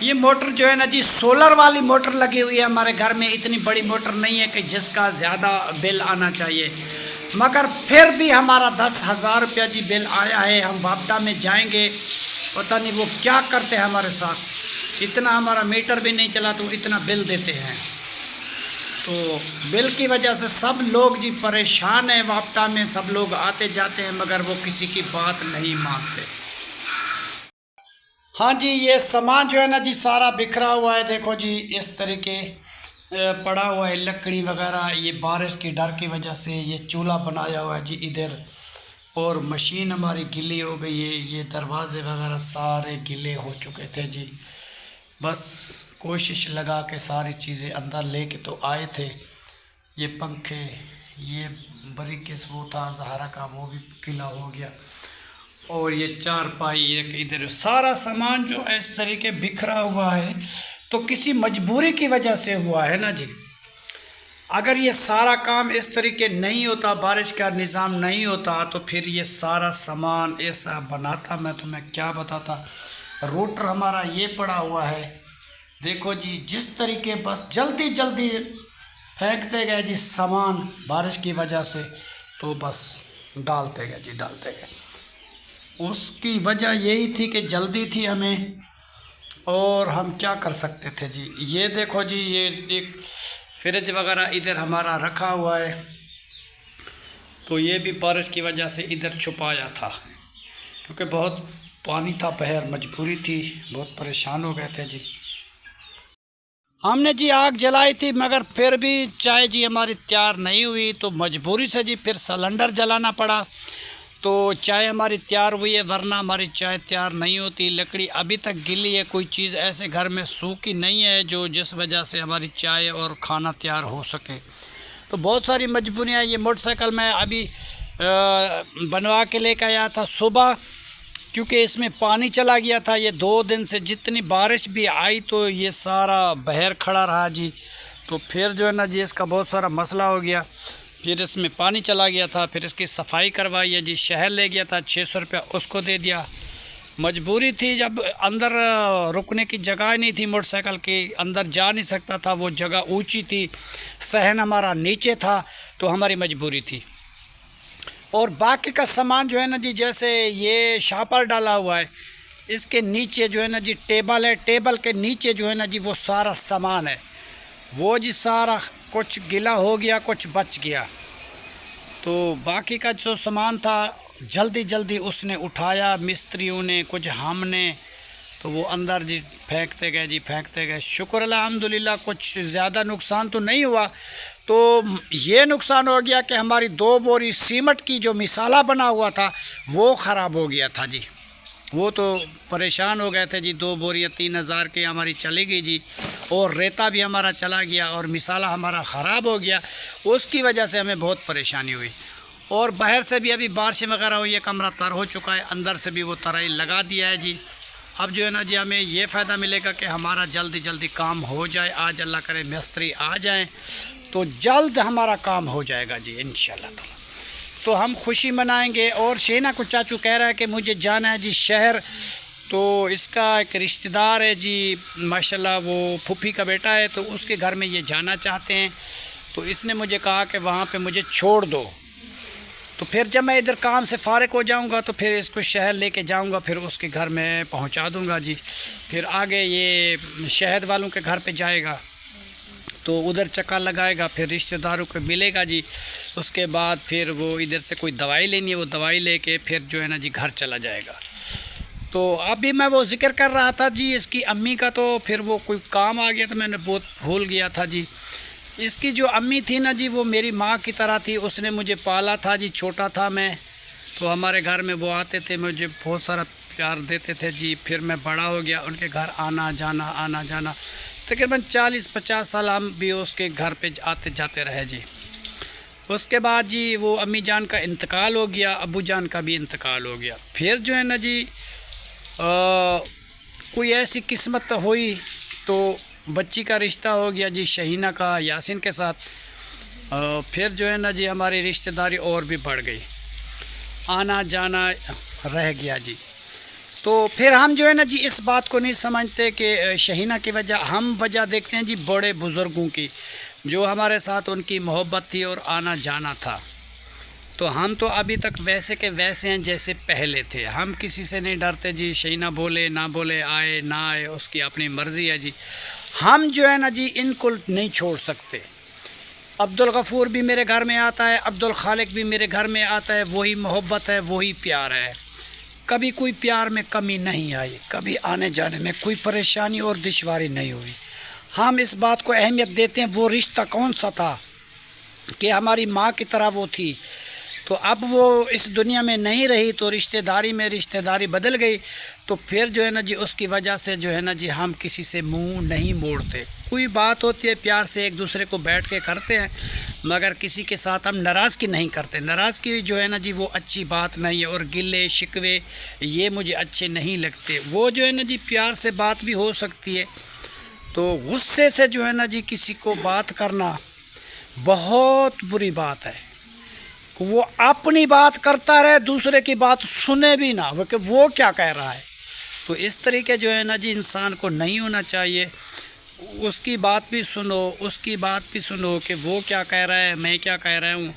یہ موٹر جو ہے نا جی سولر والی موٹر لگی ہوئی ہے ہمارے گھر میں. اتنی بڑی موٹر نہیں ہے کہ جس کا زیادہ بل آنا چاہیے، مگر پھر بھی ہمارا 10,000 روپیہ جی بل آیا ہے. ہم وابڈا میں جائیں گے، پتہ نہیں وہ کیا کرتے ہیں ہمارے ساتھ. اتنا ہمارا میٹر بھی نہیں چلا تو اتنا بل دیتے ہیں. تو بل کی وجہ سے سب لوگ جی پریشان ہیں. وابڈا میں سب لوگ آتے جاتے ہیں مگر وہ کسی کی بات نہیں مانتے. ہاں جی یہ سامان جو ہے نا جی سارا بکھرا ہوا ہے. دیکھو جی اس طریقے پڑا ہوا ہے، لکڑی وغیرہ. یہ بارش کی ڈر کی وجہ سے یہ چولہا بنایا ہوا ہے جی ادھر، اور مشین ہماری گلی ہو گئی ہے. یہ دروازے وغیرہ سارے گلے ہو چکے تھے جی. بس کوشش لگا کے ساری چیزیں اندر لے کے تو آئے تھے. یہ پنکھے، یہ بریکس وہ تھا زہرا کا، وہ بھی گلا ہو گیا. اور یہ چارپائی ایک ادھر، سارا سامان جو اس طریقے بکھرا ہوا ہے تو کسی مجبوری کی وجہ سے ہوا ہے نا جی. اگر یہ سارا کام اس طریقے نہیں ہوتا، بارش کا نظام نہیں ہوتا تو پھر یہ سارا سامان ایسا بناتا. میں تمہیں کیا بتاتا. روٹر ہمارا یہ پڑا ہوا ہے، دیکھو جی جس طریقے بس جلدی جلدی پھینکتے گئے جی سامان بارش کی وجہ سے، تو بس ڈالتے گئے جی ڈالتے گئے. اس کی وجہ یہی تھی کہ جلدی تھی ہمیں، اور ہم کیا کر سکتے تھے جی. یہ دیکھو جی یہ ایک فریج وغیرہ ادھر ہمارا رکھا ہوا ہے، تو یہ بھی بارش کی وجہ سے ادھر چھپایا تھا کیونکہ بہت پانی تھا، بہر مجبوری تھی، بہت پریشان ہو گئے تھے جی. ہم نے جی آگ جلائی تھی مگر پھر بھی چائے جی ہماری تیار نہیں ہوئی، تو مجبوری سے جی پھر سلنڈر جلانا پڑا. تو چائے ہماری تیار ہوئی ہے، ورنہ ہماری چائے تیار نہیں ہوتی. لکڑی ابھی تک گلی ہے، کوئی چیز ایسے گھر میں سوکھی نہیں ہے جو جس وجہ سے ہماری چائے اور کھانا تیار ہو سکے. تو بہت ساری مجبوریاں. یہ موٹر سائیکل میں ابھی بنوا کے لے کے آیا تھا صبح، کیونکہ اس میں پانی چلا گیا تھا. یہ 2 دن سے جتنی بارش بھی آئی تو یہ سارا بہر کھڑا رہا جی. تو پھر جو ہے نا جی اس کا بہت سارا مسئلہ ہو گیا. پھر اس میں پانی چلا گیا تھا، پھر اس کی صفائی کروائی ہے جی. شہر لے گیا تھا، 600 روپیہ اس کو دے دیا. مجبوری تھی، جب اندر رکنے کی جگہ نہیں تھی، موٹر سائیکل کے اندر جا نہیں سکتا تھا. وہ جگہ اونچی تھی، صحن ہمارا نیچے تھا، تو ہماری مجبوری تھی. اور باقی کا سامان جو ہے نا جی جیسے یہ شاپر ڈالا ہوا ہے، اس کے نیچے جو ہے نا جی ٹیبل ہے، ٹیبل کے نیچے جو ہے نا جی وہ سارا سامان ہے. وہ جی سارا کچھ گلا ہو گیا، کچھ بچ گیا. تو باقی کا جو سامان تھا جلدی جلدی اس نے اٹھایا، مستریوں نے، کچھ ہم نے، تو وہ اندر جی پھینکتے گئے جی پھینکتے گئے. شکر الحمدللہ کچھ زیادہ نقصان تو نہیں ہوا. تو یہ نقصان ہو گیا کہ ہماری 2 بوری سیمٹ کی جو مسالہ بنا ہوا تھا وہ خراب ہو گیا تھا جی. وہ تو پریشان ہو گئے تھے جی. 2 بوریاں 3,000 کی ہماری چلی گئی جی. اور ریتا بھی ہمارا چلا گیا اور مسالہ ہمارا خراب ہو گیا. اس کی وجہ سے ہمیں بہت پریشانی ہوئی. اور باہر سے بھی ابھی بارشیں وغیرہ ہوئی ہے، کمرہ تر ہو چکا ہے، اندر سے بھی وہ ترائی لگا دیا ہے جی. اب جو ہے نا جی ہمیں یہ فائدہ ملے گا کہ ہمارا جلدی جلدی کام ہو جائے. آج اللہ کرے مستری آ جائیں تو جلد ہمارا کام ہو جائے گا جی انشاءاللہ تعالی. تو ہم خوشی منائیں گے. اور شینا کو چاچو کہہ رہا ہے کہ مجھے جانا ہے جی شہر. تو اس کا ایک رشتہ دار ہے جی ماشاءاللہ، وہ پھوپھی کا بیٹا ہے، تو اس کے گھر میں یہ جانا چاہتے ہیں. تو اس نے مجھے کہا کہ وہاں پہ مجھے چھوڑ دو. تو پھر جب میں ادھر کام سے فارغ ہو جاؤں گا تو پھر اس کو شہر لے کے جاؤں گا، پھر اس کے گھر میں پہنچا دوں گا جی. پھر آگے یہ شہد والوں کے گھر پہ جائے گا تو ادھر چکر لگائے گا، پھر رشتہ داروں کو ملے گا جی. اس کے بعد پھر وہ ادھر سے کوئی دوائی لینی ہے، وہ دوائی لے کے پھر جو ہے نا جی گھر چلا جائے گا. تو ابھی میں وہ ذکر کر رہا تھا جی اس کی امی کا، تو پھر وہ کوئی کام آ گیا تو میں نے بہت بھول گیا تھا جی. اس کی جو امی تھی نا جی وہ میری ماں کی طرح تھی. اس نے مجھے پالا تھا جی، چھوٹا تھا میں، تو ہمارے گھر میں وہ آتے تھے، مجھے بہت سارا پیار دیتے تھے جی. پھر میں بڑا ہو گیا، ان کے گھر آنا جانا تقریباً 40-50 سال ہم بھی اس کے گھر پہ آتے جاتے رہے جی. اس کے بعد جی وہ امی جان کا انتقال ہو گیا، ابو جان کا بھی انتقال ہو گیا. پھر جو ہے نا جی کوئی ایسی قسمت ہوئی تو بچی کا رشتہ ہو گیا جی شہینہ کا یاسین کے ساتھ. پھر جو ہے نا جی ہماری رشتہ داری اور بھی بڑھ گئی، آنا جانا رہ گیا جی. تو پھر ہم جو ہے نا جی اس بات کو نہیں سمجھتے کہ شہینہ کی وجہ، ہم وجہ دیکھتے ہیں جی بڑے بزرگوں کی، جو ہمارے ساتھ ان کی محبت تھی اور آنا جانا تھا. تو ہم تو ابھی تک ویسے کے ویسے ہیں جیسے پہلے تھے. ہم کسی سے نہیں ڈرتے جی، شہینہ بولے نہ بولے، آئے نہ آئے، اس کی اپنی مرضی ہے جی. ہم جو ہے نا جی ان کو نہیں چھوڑ سکتے. عبدالغفور بھی میرے گھر میں آتا ہے، عبدالخالق بھی میرے گھر میں آتا ہے، وہی محبت ہے، وہی پیار ہے. کبھی کوئی پیار میں کمی نہیں آئی، کبھی آنے جانے میں کوئی پریشانی اور دشواری نہیں ہوئی. ہم اس بات کو اہمیت دیتے ہیں. وہ رشتہ کون سا تھا کہ ہماری ماں کی طرح وہ تھی، تو اب وہ اس دنیا میں نہیں رہی تو رشتہ داری میں رشتہ داری بدل گئی. تو پھر جو ہے نا جی اس کی وجہ سے جو ہے نا جی ہم کسی سے منہ نہیں موڑتے. کوئی بات ہوتی ہے پیار سے ایک دوسرے کو بیٹھ کے کرتے ہیں، مگر کسی کے ساتھ ہم ناراضگی نہیں کرتے. ناراضگی جو ہے نا جی وہ اچھی بات نہیں ہے، اور گلے شکوے یہ مجھے اچھے نہیں لگتے. وہ جو ہے نا جی پیار سے بات بھی ہو سکتی ہے. تو غصے سے جو ہے نا جی کسی کو بات کرنا بہت بری بات ہے. وہ اپنی بات کرتا رہے، دوسرے کی بات سنے بھی نہ، کہ وہ کیا کہہ رہا ہے. تو اس طریقے جو ہے نا جی انسان کو نہیں ہونا چاہیے. اس کی بات بھی سنو، اس کی بات بھی سنو کہ وہ کیا کہہ رہا ہے، میں کیا کہہ رہا ہوں.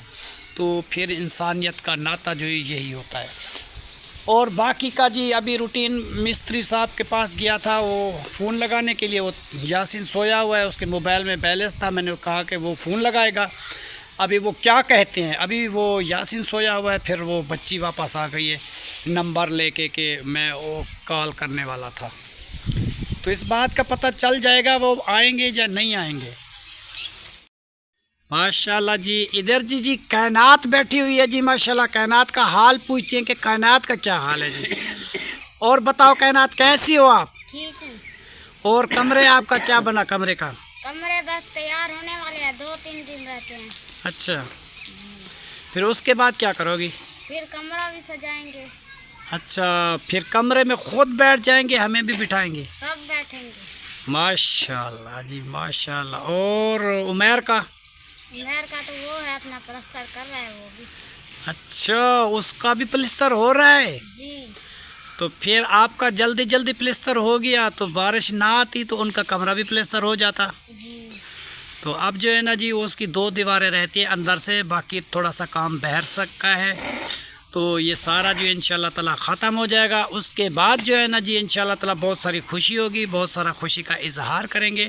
تو پھر انسانیت کا ناطہ جو یہی ہوتا ہے. اور باقی کا جی ابھی روٹین مستری صاحب کے پاس گیا تھا وہ فون لگانے کے لیے. وہ یاسین سویا ہوا ہے، اس کے موبائل میں بیلنس تھا. میں نے کہا کہ وہ فون لگائے گا. ابھی وہ کیا کہتے ہیں، ابھی وہ یاسین سویا ہوا ہے، پھر وہ بچی واپس آ گئی ہے نمبر لے کے کہ میں وہ کال کرنے والا تھا. تو اس بات کا پتہ چل جائے گا وہ آئیں گے یا نہیں آئیں گے. ماشاءاللہ جی ادھر جی کائنات بیٹھی ہوئی ہے جی. ماشاءاللہ کائنات کا حال پوچھتے ہیں کہ کائنات کا کیا حال ہے جی. اور بتاؤ کائنات کیسی ہو آپ؟ ٹھیک ہے. اور کمرے آپ کا کیا بنا کمرے کا؟ کمرے بس تیار ہونے والے ہیں، 2-3 دن رہتے ہیں. اچھا، پھر اس کے بعد کیا کرو گی؟ پھر کمرہ بھی سجائیں گے. اچھا، پھر کمرے میں خود بیٹھ جائیں گے، ہمیں بھی بٹھائیں گے؟ سب بیٹھیں گے. ماشاءاللہ جی ماشاءاللہ. اور عمیر کا؟ عمیر کا تو وہ ہے اپنا پلستر کر رہا ہے وہ بھی. اچھا، اس کا بھی پلستر ہو رہا ہے. جی. تو پھر آپ کا جلدی جلدی پلستر ہو گیا تو بارش نہ آتی تو ان کا کمرہ بھی پلستر ہو جاتا. جی. تو اب جو ہے نا جی اس کی 2 دیواریں رہتی ہیں اندر سے، باقی تھوڑا سا کام بہر سکتا ہے. تو یہ سارا جو انشاءاللہ تعالیٰ ختم ہو جائے گا. اس کے بعد جو ہے نا جی انشاءاللہ تعالیٰ بہت ساری خوشی ہوگی، بہت سارا خوشی کا اظہار کریں گے.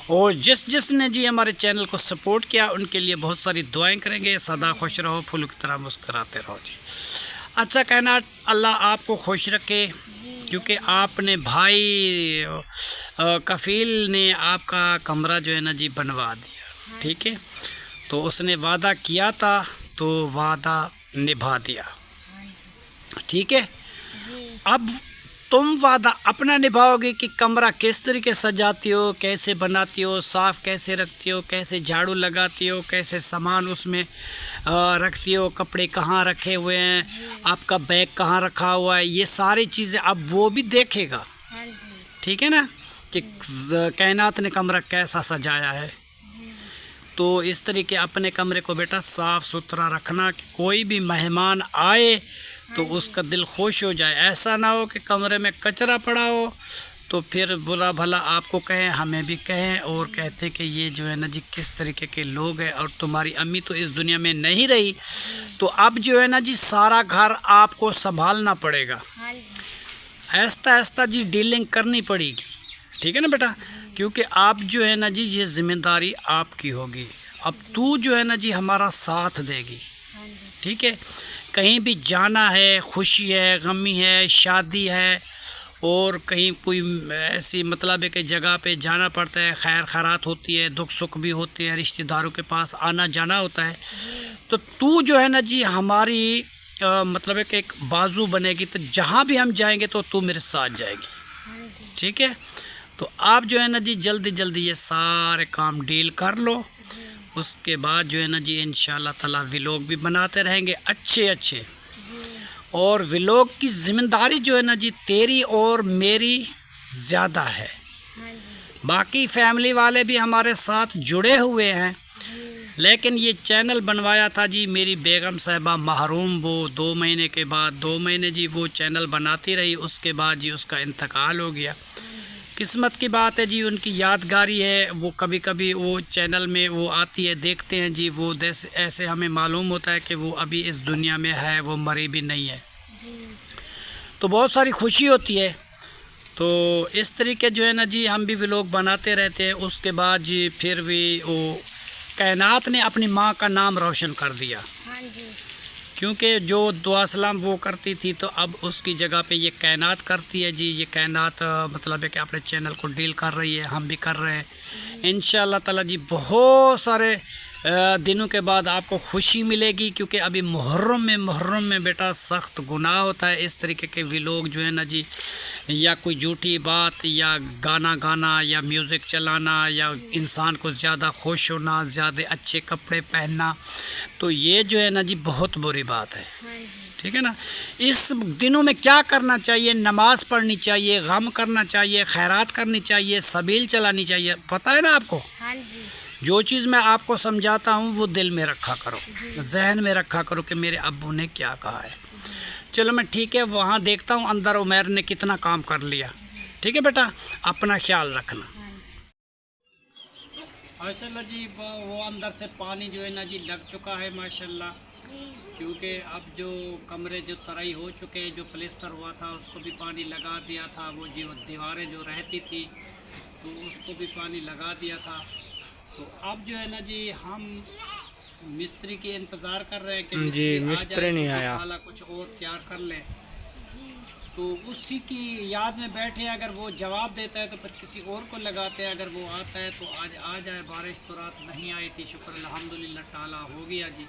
اور جس نے جی ہمارے چینل کو سپورٹ کیا ان کے لیے بہت ساری دعائیں کریں گے. سدا خوش رہو، پھول کی طرح مسکراتے رہو جی. اچھا کائنات، اللہ آپ کو خوش رکھے، کیونکہ آپ نے بھائی کفیل نے آپ کا کمرہ جو ہے نا جی بنوا دیا. ٹھیک ہے، تو اس نے وعدہ کیا تھا تو وعدہ نبھا دیا. ٹھیک ہے، اب تم وعدہ اپنا نبھاؤ گے کہ کمرہ کس طریقے سجاتی ہو، کیسے بناتی ہو، صاف کیسے رکھتی ہو، کیسے جھاڑو لگاتی ہو، کیسے سامان اس میں رکھتی ہو، کپڑے کہاں رکھے ہوئے ہیں، آپ کا بیگ کہاں رکھا ہوا ہے. یہ ساری چیزیں اب وہ بھی دیکھے گا. ٹھیک ہے نا، کہ کائنات نے کمرہ کیسا سجایا ہے. تو اس طریقے اپنے کمرے کو بیٹا صاف ستھرا رکھنا کہ کوئی بھی مہمان آئے تو اس کا دل خوش ہو جائے. ایسا نہ ہو کہ کمرے میں کچرا پڑا ہو تو پھر برا بھلا آپ کو کہیں، ہمیں بھی کہیں، اور کہتے کہ یہ جو ہے نا جی کس طریقے کے لوگ ہیں. اور تمہاری امی تو اس دنیا میں نہیں رہی، تو اب جو ہے نا جی سارا گھر آپ کو سنبھالنا پڑے گا. آہستہ آہستہ جی ڈیلنگ کرنی پڑے گی. ٹھیک ہے نا بیٹا، کیونکہ آپ جو ہے نا جی یہ ذمہ داری آپ کی ہوگی. اب تو جو ہے نا جی ہمارا ساتھ دے گی. ٹھیک ہے، کہیں بھی جانا ہے، خوشی ہے، غمی ہے، شادی ہے، اور کہیں کوئی ایسی مطلب ہے کہ جگہ پہ جانا پڑتا ہے، خیر خیرات ہوتی ہے، دکھ سکھ بھی ہوتی ہے، رشتہ داروں کے پاس آنا جانا ہوتا ہے. تو جو ہے نا جی ہماری مطلب ہے کہ ایک بازو بنے گی. تو جہاں بھی ہم جائیں گے تو میرے ساتھ جائے گی. ٹھیک ہے، تو آپ جو ہے نا جی جلدی جلدی یہ سارے کام ڈیل کر لو. اس کے بعد جو ہے نا جی انشاءاللہ تعالیٰ ولاگ بھی بناتے رہیں گے اچھے اچھے. اور ولاگ کی ذمہ داری جو ہے نا جی تیری اور میری زیادہ ہے. باقی فیملی والے بھی ہمارے ساتھ جڑے ہوئے ہیں، لیکن یہ چینل بنوایا تھا جی میری بیگم صاحبہ محروم، وہ 2 مہینے کے بعد 2 مہینے جی وہ چینل بناتی رہی، اس کے بعد جی اس کا انتقال ہو گیا۔ قسمت کی بات ہے جی، ان کی یادگاری ہے، وہ کبھی کبھی وہ چینل میں وہ آتی ہے، دیکھتے ہیں جی، وہ ایسے ہمیں معلوم ہوتا ہے کہ وہ ابھی اس دنیا میں ہے، وہ مری بھی نہیں ہے، تو بہت ساری خوشی ہوتی ہے۔ تو اس طریقے جو ہے نا جی ہم بھی ولاگ بناتے رہتے ہیں۔ اس کے بعد جی پھر بھی وہ کائنات نے اپنی ماں کا نام روشن کر دیا، ہاں جی، کیونکہ جو دعا سلام وہ کرتی تھی تو اب اس کی جگہ پہ یہ کائنات کرتی ہے جی۔ یہ کائنات مطلب ہے کہ اپنے چینل کو ڈیل کر رہی ہے، ہم بھی کر رہے ہیں انشاءاللہ تعالی جی۔ بہت سارے دنوں کے بعد آپ کو خوشی ملے گی، کیونکہ ابھی محرم میں بیٹا سخت گناہ ہوتا ہے۔ اس طریقے کے ولاگ جو ہے نا جی، یا کوئی جھوٹی بات یا گانا یا میوزک چلانا یا انسان کو زیادہ خوش ہونا، زیادہ اچھے کپڑے پہننا، تو یہ جو ہے نا جی بہت بری بات ہے، ٹھیک ہے نا۔ اس دنوں میں کیا کرنا چاہیے؟ نماز پڑھنی چاہیے، غم کرنا چاہیے، خیرات کرنی چاہیے، سبیل چلانی چاہیے، پتہ ہے نا آپ کو۔ ہاں جی، جو چیز میں آپ کو سمجھاتا ہوں وہ دل میں رکھا کرو، ذہن میں رکھا کرو کہ میرے ابو نے کیا کہا ہے۔ چلو میں ٹھیک ہے، وہاں دیکھتا ہوں اندر عمیر نے کتنا کام کر لیا، ٹھیک ہے بیٹا، اپنا خیال رکھنا۔ ماشاءاللہ جی وہ اندر سے پانی جو ہے نا جی لگ چکا ہے ماشاءاللہ، کیونکہ اب جو کمرے جو ترائی ہو چکے ہیں، جو پلسٹر ہوا تھا اس کو بھی پانی لگا دیا تھا، وہ جو دیواریں جو رہتی تھی تو اس کو بھی پانی لگا دیا تھا۔ تو اب جو ہے نا جی ہم مستری کی انتظار کر رہے ہیں کہ مستری نہیں آیا، سالہ کچھ اور تیار کر لیں، تو اسی کی یاد میں بیٹھے ہیں۔ اگر وہ جواب دیتا ہے تو پھر کسی اور کو لگاتے ہیں، اگر وہ آتا ہے تو آج آ جائے۔ بارش تو رات نہیں آئی تھی، شکر الحمدللہ تعالیٰ ہو گیا جی۔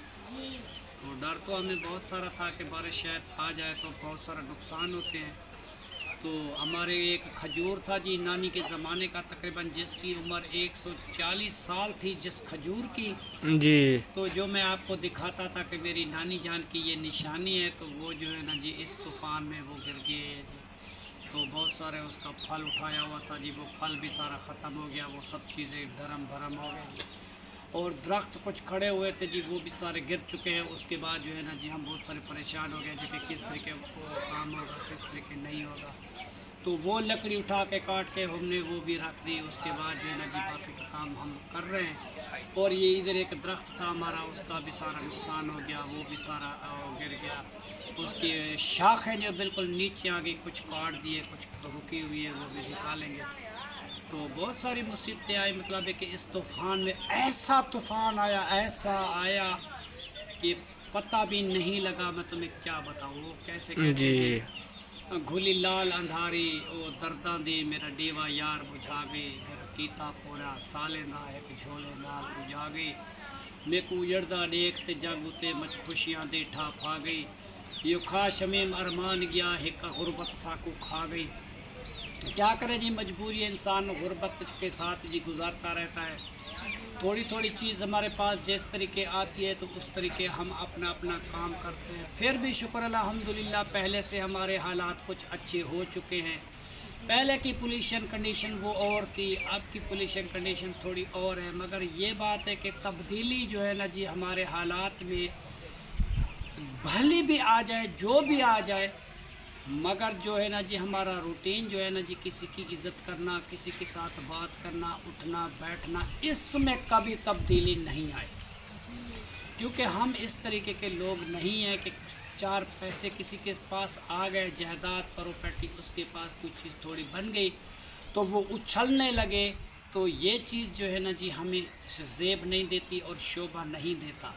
تو ڈر تو ہمیں بہت سارا تھا کہ بارش شاید آ جائے تو بہت سارا نقصان ہوتے ہیں۔ تو ہمارے ایک کھجور تھا جی نانی کے زمانے کا، تقریباً جس کی عمر 140 سال تھی، جس کھجور کی جی، تو جو میں آپ کو دکھاتا تھا کہ میری نانی جان کی یہ نشانی ہے، تو وہ جو ہے نا جی اس طوفان میں وہ گر گئے جی۔ تو بہت سارے اس کا پھل اٹھایا ہوا تھا جی، وہ پھل بھی سارا ختم ہو گیا، وہ سب چیزیں دھرم بھرم ہو گئی، اور درخت کچھ کھڑے ہوئے تھے جی وہ بھی سارے گر چکے ہیں۔ اس کے بعد جو ہے نا جی ہم بہت سارے پریشان ہو گئے جی کہ کس طریقے کو کام ہوگا، کس طریقے نہیں ہوگا۔ تو وہ لکڑی اٹھا کے کاٹ کے ہم نے وہ بھی رکھ دی۔ اس کے بعد جو ہے نا جی باقی کا کام ہم کر رہے ہیں۔ اور یہ ادھر ایک درخت تھا ہمارا، اس کا بھی سارا نقصان ہو گیا، وہ بھی سارا گر گیا۔ اس کی شاخیں جو بالکل نیچے آ گئی، کچھ کاٹ دیے، کچھ رکی ہوئی ہے، وہ بھی نکالیں گے۔ تو بہت ساری مصیبتیں آئی، مطلب ہے کہ اس طوفان میں ایسا طوفان آیا، ایسا آیا کہ پتہ بھی نہیں لگا۔ میں تمہیں کیا بتاؤں، وہ کیسے کہتے ہیں گھلی لال اندھاری او درداں دی، میرا ڈیوا یار بجھا گئی، میرا کیتا پورا سالے نہ ایک جھولے نال بجھا گئی، میں کو اجڑدا دیکھتے جگ اتے مچ خوشیاں دی ٹھاپ آ گئی، یو کھا شمیم ارمان گیا ہکا غربت ساکو کھا گئی۔ کیا کرے جی، مجبوری انسان غربت کے ساتھ جی گزارتا رہتا ہے۔ تھوڑی تھوڑی چیز ہمارے پاس جس طریقے آتی ہے تو اس طریقے ہم اپنا اپنا کام کرتے ہیں۔ پھر بھی شکر الحمدللہ پہلے سے ہمارے حالات کچھ اچھے ہو چکے ہیں۔ پہلے کی پولیشن کنڈیشن وہ اور تھی، اب کی پولیشن کنڈیشن تھوڑی اور ہے، مگر یہ بات ہے کہ تبدیلی جو ہے نا جی ہمارے حالات میں بھلی بھی آ جائے، جو بھی آ جائے، مگر جو ہے نا جی ہمارا روٹین جو ہے نا جی کسی کی عزت کرنا، کسی کے ساتھ بات کرنا، اٹھنا بیٹھنا، اس میں کبھی تبدیلی نہیں آئے، کیونکہ ہم اس طریقے کے لوگ نہیں ہیں کہ 4 پیسے کسی کے پاس آ گئے، جائیداد پراپرٹی اس کے پاس کوئی چیز تھوڑی بن گئی تو وہ اچھلنے لگے، تو یہ چیز جو ہے نا جی ہمیں زیب نہیں دیتی اور شوبہ نہیں دیتا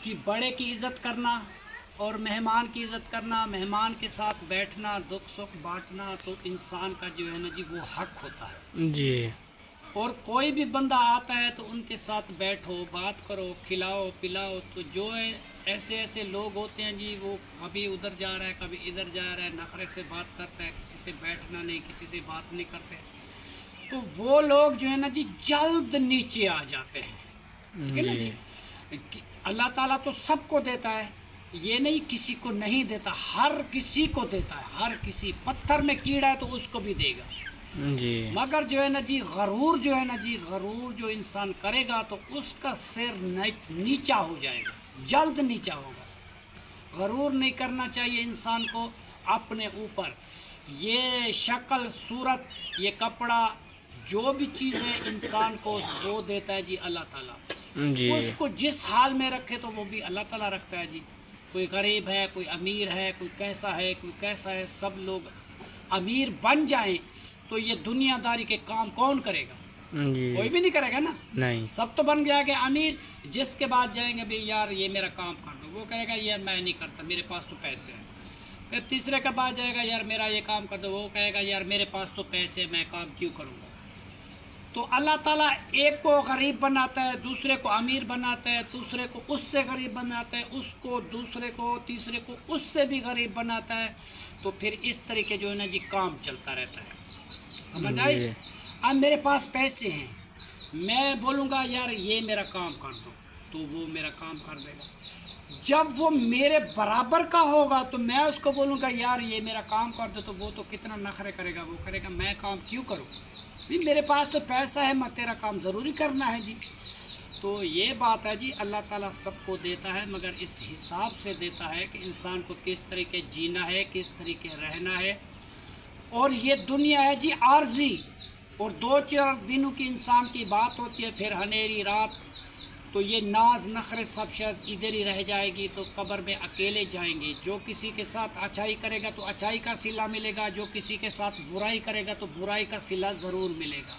کہ بڑے کی عزت کرنا اور مہمان کی عزت کرنا، مہمان کے ساتھ بیٹھنا، دکھ سکھ بانٹنا، تو انسان کا جو ہے نا جی وہ حق ہوتا ہے جی۔ اور کوئی بھی بندہ آتا ہے تو ان کے ساتھ بیٹھو، بات کرو، کھلاؤ پلاؤ۔ تو جو ہے ایسے ایسے لوگ ہوتے ہیں جی، وہ کبھی ادھر جا رہا ہے، کبھی ادھر جا رہا ہے، نخرے سے بات کرتا ہے، کسی سے بیٹھنا نہیں، کسی سے بات نہیں کرتے، تو وہ لوگ جو ہے نا جی جلد نیچے آ جاتے ہیں، ٹھیک ہے نا جی۔ اللہ تعالیٰ تو سب کو دیتا ہے، یہ نہیں کسی کو نہیں دیتا، ہر کسی کو دیتا ہے، ہر کسی۔ پتھر میں کیڑا ہے تو اس کو بھی دے گا، جی مگر جو ہے نا جی غرور جو ہے نا جی غرور جو انسان کرے گا تو اس کا سر نیچا ہو جائے گا، جلد نیچا ہوگا۔ غرور نہیں کرنا چاہیے انسان کو اپنے اوپر۔ یہ شکل صورت، یہ کپڑا، جو بھی چیزیں انسان کو وہ دیتا ہے جی اللہ تعالیٰ، جی اس کو جس حال میں رکھے تو وہ بھی اللہ تعالیٰ رکھتا ہے جی۔ کوئی غریب ہے، کوئی امیر ہے، کوئی کیسا ہے، کوئی کیسا ہے، سب لوگ امیر بن جائیں تو یہ دنیا داری کے کام کون کرے گا؟ جی کوئی بھی نہیں کرے گا نا۔ نہیں سب تو بن گیا کہ امیر، جس کے بعد جائیں گے بھی یار یہ میرا کام کر دو، وہ کہے گا یہ میں نہیں کرتا، میرے پاس تو پیسے ہیں۔ پھر تیسرے کے بعد جائے گا یار میرا یہ کام کر دو، وہ کہے گا یار میرے پاس تو پیسے ہیں، میں کام کیوں کروں گا۔ تو اللہ تعالیٰ ایک کو غریب بناتا ہے، دوسرے کو امیر بناتا ہے، دوسرے کو اس سے غریب بناتا ہے، اس کو دوسرے کو تیسرے کو اس سے بھی غریب بناتا ہے۔ تو پھر اس طریقے جو ہے نا جی کام چلتا رہتا ہے، سمجھ آئی؟ جی اب میرے پاس پیسے ہیں، میں بولوں گا یار یہ میرا کام کر دو تو وہ میرا کام کر دے گا۔ جب وہ میرے برابر کا ہوگا تو میں اس کو بولوں گا یار یہ میرا کام کر دو، تو وہ تو کتنا نخرے کرے گا، وہ کرے گا میں کام کیوں کروں، بھی میرے پاس تو پیسہ ہے، میں تیرا کام ضروری کرنا ہے جی۔ تو یہ بات ہے جی، اللہ تعالیٰ سب کو دیتا ہے مگر اس حساب سے دیتا ہے کہ انسان کو کس طریقے جینا ہے، کس طریقے رہنا ہے۔ اور یہ دنیا ہے جی عارضی، اور 2-4 دنوں کی انسان کی بات ہوتی ہے، پھر ہنیری رات، تو یہ ناز نخرے سب شاید ادھر ہی رہ جائے گی، تو قبر میں اکیلے جائیں گے۔ جو کسی کے ساتھ اچھائی کرے گا تو اچھائی کا صلہ ملے گا، جو کسی کے ساتھ برائی کرے گا تو برائی کا صلہ ضرور ملے گا۔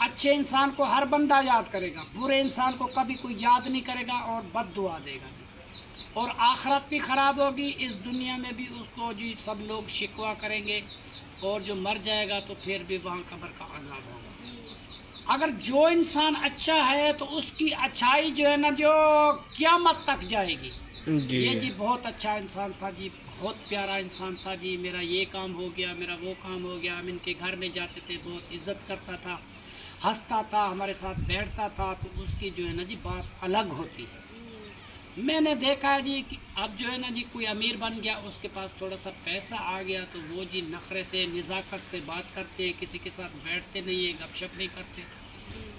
اچھے انسان کو ہر بندہ یاد کرے گا، برے انسان کو کبھی کوئی یاد نہیں کرے گا اور بد دعا دے گا جی۔ اور آخرت بھی خراب ہوگی، اس دنیا میں بھی اس کو جی سب لوگ شکوہ کریں گے، اور جو مر جائے گا تو پھر بھی وہاں قبر کا عذاب ہوگا۔ اگر جو انسان اچھا ہے تو اس کی اچھائی جو ہے نا جو قیامت تک جائے گی۔ یہ جی بہت اچھا انسان تھا جی، بہت پیارا انسان تھا جی، میرا یہ کام ہو گیا، میرا وہ کام ہو گیا، ہم ان کے گھر میں جاتے تھے، بہت عزت کرتا تھا، ہنستا تھا، ہمارے ساتھ بیٹھتا تھا، تو اس کی جو ہے نا جی بات الگ ہوتی ہے۔ میں نے دیکھا ہے جی کہ اب جو ہے نا جی کوئی امیر بن گیا، اس کے پاس تھوڑا سا پیسہ آ گیا تو وہ جی نخرے سے نزاکت سے بات کرتے، کسی کے ساتھ بیٹھتے نہیں ہیں، گپ شپ نہیں کرتے۔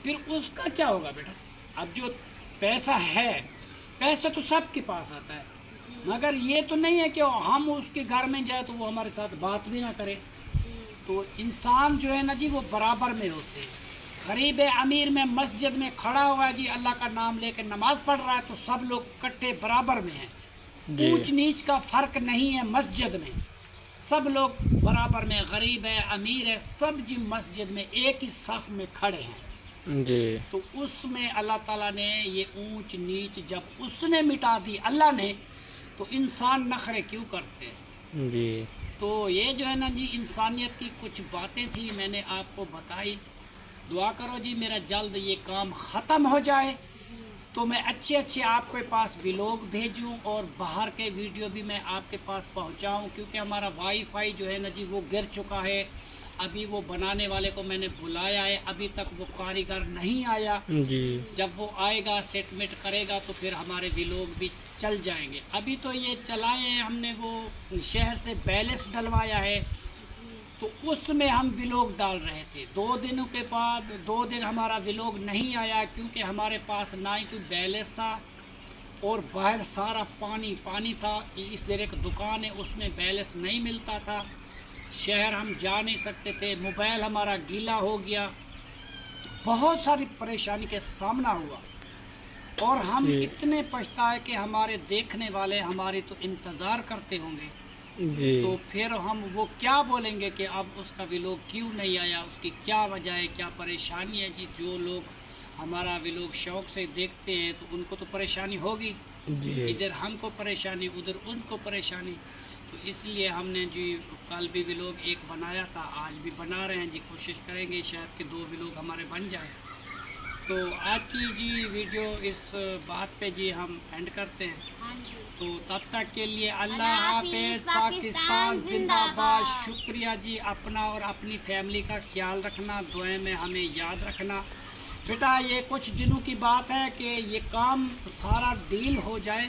پھر اس کا کیا ہوگا بیٹا؟ اب جو پیسہ ہے، پیسہ تو سب کے پاس آتا ہے، مگر یہ تو نہیں ہے کہ ہم اس کے گھر میں جائیں تو وہ ہمارے ساتھ بات بھی نہ کرے۔ تو انسان جو ہے نا جی وہ برابر میں ہوتے ہیں۔ غریب امیر میں مسجد میں کھڑا ہوا ہے جی، اللہ کا نام لے کے نماز پڑھ رہا ہے تو سب لوگ کٹے برابر میں ہیں، اونچ نیچ کا فرق نہیں ہے۔ مسجد میں سب لوگ برابر میں، غریب ہے امیر ہے، سب جی مسجد میں ایک ہی صف میں کھڑے ہیں جی تو اس میں اللہ تعالیٰ نے یہ اونچ نیچ جب اس نے مٹا دی اللہ نے، تو انسان نخرے کیوں کرتے ہیں؟ جی تو یہ جو ہے نا جی انسانیت کی کچھ باتیں تھیں، میں نے آپ کو بتائی۔ دعا کرو جی میرا جلد یہ کام ختم ہو جائے تو میں اچھے آپ کے پاس ولاگ بھیجوں اور باہر کے ویڈیو بھی میں آپ کے پاس پہنچاؤں، کیونکہ ہمارا وائی فائی جو ہے نا جی وہ گر چکا ہے۔ ابھی وہ بنانے والے کو میں نے بلایا ہے، ابھی تک وہ کاریگر نہیں آیا۔ جی جب وہ آئے گا سیٹ میٹ کرے گا تو پھر ہمارے ولاگ بھی چل جائیں گے۔ ابھی تو یہ چلائے ہیں، ہم نے وہ شہر سے بیلنس ڈلوایا ہے تو اس میں ہم ولاگ ڈال رہے تھے۔ 2 دنوں کے بعد 2 دن ہمارا ولاگ نہیں آیا، کیونکہ ہمارے پاس نہ ہی کوئی بیلنس تھا اور باہر سارا پانی تھا۔ اس دیر ایک دکان ہے، اس میں بیلنس نہیں ملتا تھا، شہر ہم جا نہیں سکتے تھے، موبائل ہمارا گیلا ہو گیا، بہت ساری پریشانی کے سامنا ہوا۔ اور ہم اتنے پچھتائے کہ ہمارے دیکھنے والے ہماری تو انتظار کرتے ہوں گے، تو پھر ہم وہ کیا بولیں گے کہ اب اس کا ولاگ کیوں نہیں آیا، اس کی کیا وجہ ہے، کیا پریشانی ہے جی۔ جو لوگ ہمارا ولاگ شوق سے دیکھتے ہیں تو ان کو تو پریشانی ہوگی، ادھر ہم کو پریشانی، ادھر ان کو پریشانی۔ تو اس لیے ہم نے جی کل بھی ولاگ ایک بنایا تھا، آج بھی بنا رہے ہیں جی، کوشش کریں گے شاید کہ 2 ولاگ ہمارے بن جائیں۔ تو آج کی جی ویڈیو اس بات پہ جی ہم اینڈ کرتے ہیں، تو تب تک کے لیے اللہ حافظ، پاکستان زندہ باد۔ شکریہ جی، اپنا اور اپنی فیملی کا خیال رکھنا، دعائیں میں ہمیں یاد رکھنا بیٹا۔ یہ کچھ دنوں کی بات ہے کہ یہ کام سارا ڈیل ہو جائے،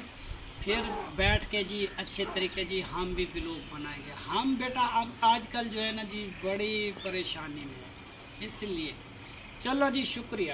پھر بیٹھ کے جی اچھے طریقے جی ہم بھی ولاگ بنائیں گے. ہم بیٹا اب آج کل جو ہے نا جی بڑی پریشانی میں ہے, اس لیے چلو جی شکریہ.